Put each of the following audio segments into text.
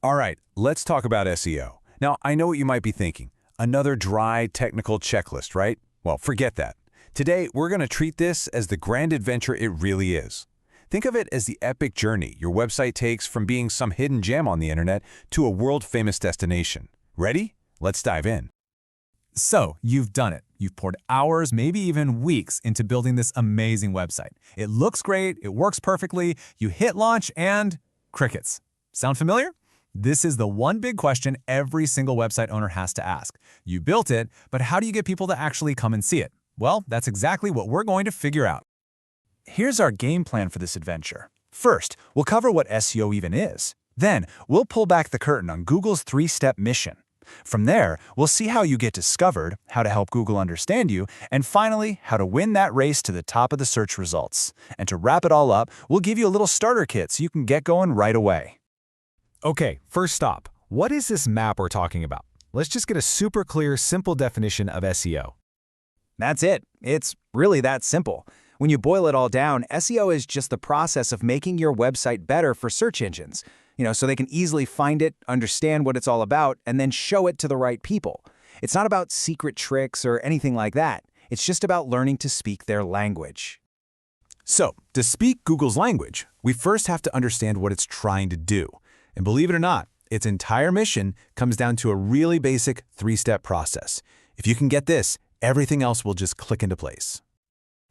All right, let's talk about SEO. Now, I know what you might be thinking. Another dry technical checklist, right? Well, forget that. Today, we're going to treat this as the grand adventure it really is. Think of it as the epic journey your website takes from being some hidden gem on the internet to a world-famous destination. Ready? Let's dive in. So, you've done it. You've poured hours, maybe even weeks, into building this amazing website. It looks great, it works perfectly, you hit launch and crickets. Sound familiar? This is the one big question every single website owner has to ask. You built it, but how do you get people to actually come and see it? Well, that's exactly what we're going to figure out. Here's our game plan for this adventure. First, we'll cover what SEO even is. Then, we'll pull back the curtain on Google's three-step mission. From there, we'll see how you get discovered, how to help Google understand you, and finally, how to win that race to the top of the search results. And to wrap it all up, we'll give you a little starter kit so you can get going right away. Okay, first stop. What is this map we're talking about? Let's just get a super clear, simple definition of SEO. That's it. It's really that simple. When you boil it all down, SEO is just the process of making your website better for search engines, so they can easily find it, understand what it's all about, and then show it to the right people. It's not about secret tricks or anything like that. It's just about learning to speak their language. So, to speak Google's language, we first have to understand what it's trying to do. And believe it or not, its entire mission comes down to a really basic three-step process. If you can get this, everything else will just click into place.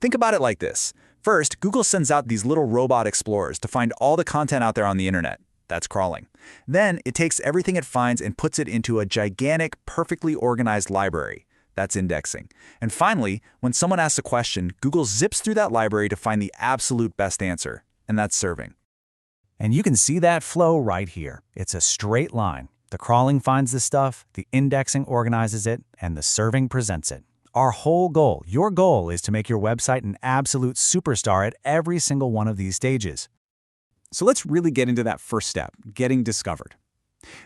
Think about it like this. First, Google sends out these little robot explorers to find all the content out there on the internet. That's crawling. Then it takes everything it finds and puts it into a gigantic, perfectly organized library. That's indexing. And finally, when someone asks a question, Google zips through that library to find the absolute best answer, and that's serving. And you can see that flow right here. It's a straight line. The crawling finds the stuff, the indexing organizes it, and the serving presents it. Our whole goal, your goal, is to make your website an absolute superstar at every single one of these stages. So let's really get into that first step, getting discovered.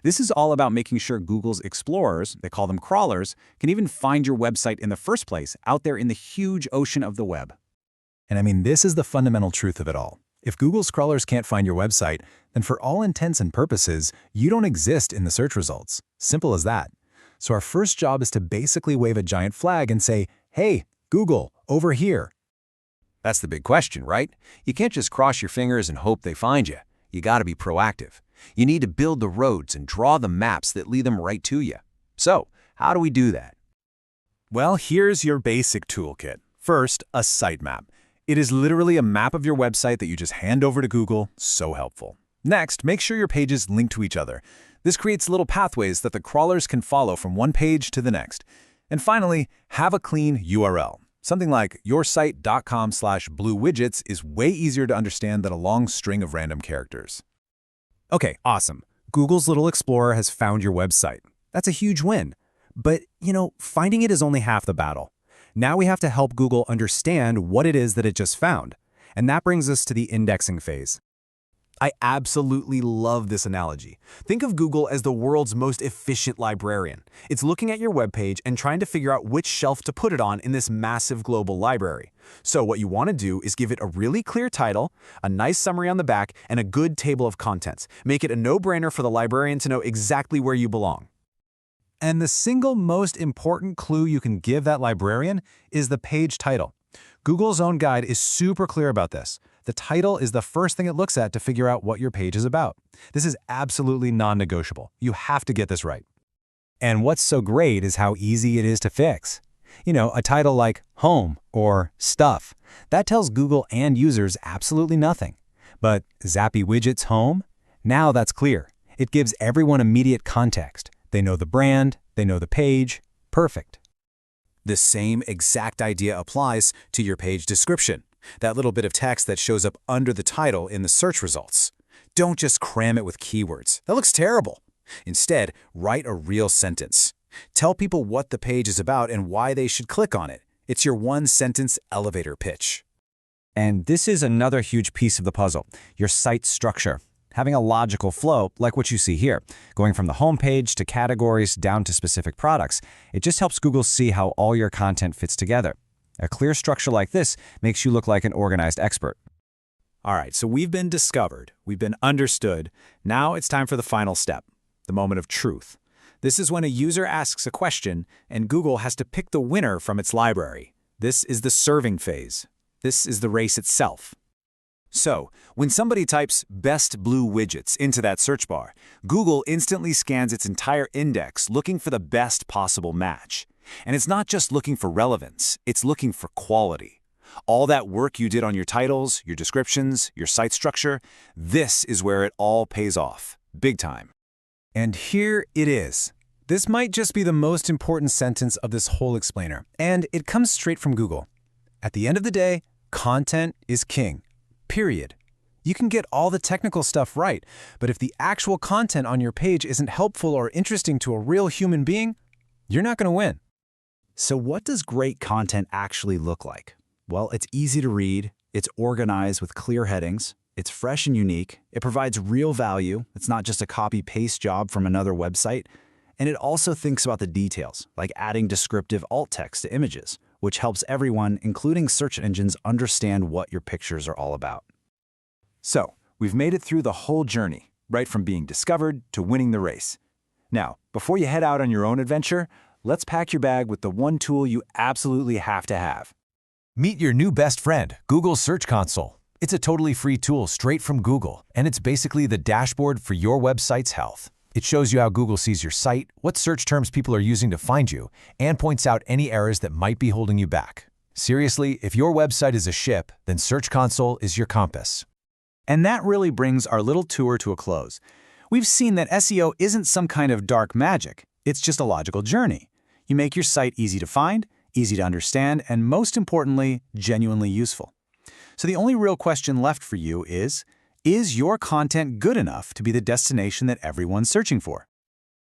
This is all about making sure Google's explorers, they call them crawlers, can even find your website in the first place out there in the huge ocean of the web. And I mean, this is the fundamental truth of it all. If Google's crawlers can't find your website, then for all intents and purposes, you don't exist in the search results. Simple as that. So our first job is to basically wave a giant flag and say, "Hey, Google, over here." That's the big question, right? You can't just cross your fingers and hope they find you. You got to be proactive. You need to build the roads and draw the maps that lead them right to you. So, how do we do that? Well, here's your basic toolkit. First, a sitemap. It is literally a map of your website that you just hand over to Google. So helpful. Next, make sure your pages link to each other. This creates little pathways that the crawlers can follow from one page to the next. And finally, have a clean URL. Something like yoursite.com/bluewidgets is way easier to understand than a long string of random characters. Okay, awesome. Google's little explorer has found your website. That's a huge win. But, finding it is only half the battle. Now we have to help Google understand what it is that it just found. And that brings us to the indexing phase. I absolutely love this analogy. Think of Google as the world's most efficient librarian. It's looking at your webpage and trying to figure out which shelf to put it on in this massive global library. So what you want to do is give it a really clear title, a nice summary on the back, and a good table of contents. Make it a no-brainer for the librarian to know exactly where you belong. And the single most important clue you can give that librarian is the page title. Google's own guide is super clear about this. The title is the first thing it looks at to figure out what your page is about. This is absolutely non-negotiable. You have to get this right. And what's so great is how easy it is to fix. A title like Home or Stuff, that tells Google and users absolutely nothing. But Zappy Widgets Home? Now that's clear. It gives everyone immediate context. They know the brand, they know the page. Perfect. The same exact idea applies to your page description, that little bit of text that shows up under the title in the search results. Don't just cram it with keywords. That looks terrible. Instead, write a real sentence. Tell people what the page is about and why they should click on it. It's your one-sentence elevator pitch. And this is another huge piece of the puzzle, your site structure. Having a logical flow, like what you see here, going from the home page to categories down to specific products, it just helps Google see how all your content fits together. A clear structure like this makes you look like an organized expert. All right, so we've been discovered, we've been understood. Now it's time for the final step, the moment of truth. This is when a user asks a question and Google has to pick the winner from its library. This is the serving phase. This is the race itself. So, when somebody types best blue widgets into that search bar, Google instantly scans its entire index looking for the best possible match. And it's not just looking for relevance, it's looking for quality. All that work you did on your titles, your descriptions, your site structure, this is where it all pays off. Big time. And here it is. This might just be the most important sentence of this whole explainer, and it comes straight from Google. At the end of the day, content is king. Period. You can get all the technical stuff right, but if the actual content on your page isn't helpful or interesting to a real human being, you're not going to win. So what does great content actually look like? Well, it's easy to read, it's organized with clear headings, it's fresh and unique, it provides real value, it's not just a copy-paste job from another website, and it also thinks about the details, like adding descriptive alt text to images, which helps everyone, including search engines, understand what your pictures are all about. So, we've made it through the whole journey, right from being discovered to winning the race. Now, before you head out on your own adventure, let's pack your bag with the one tool you absolutely have to have. Meet your new best friend, Google Search Console. It's a totally free tool straight from Google, and it's basically the dashboard for your website's health. It shows you how Google sees your site, what search terms people are using to find you, and points out any errors that might be holding you back. Seriously, if your website is a ship, then Search Console is your compass. And that really brings our little tour to a close. We've seen that SEO isn't some kind of dark magic. It's just a logical journey. You make your site easy to find, easy to understand, and most importantly, genuinely useful. So the only real question left for you is your content good enough to be the destination that everyone's searching for?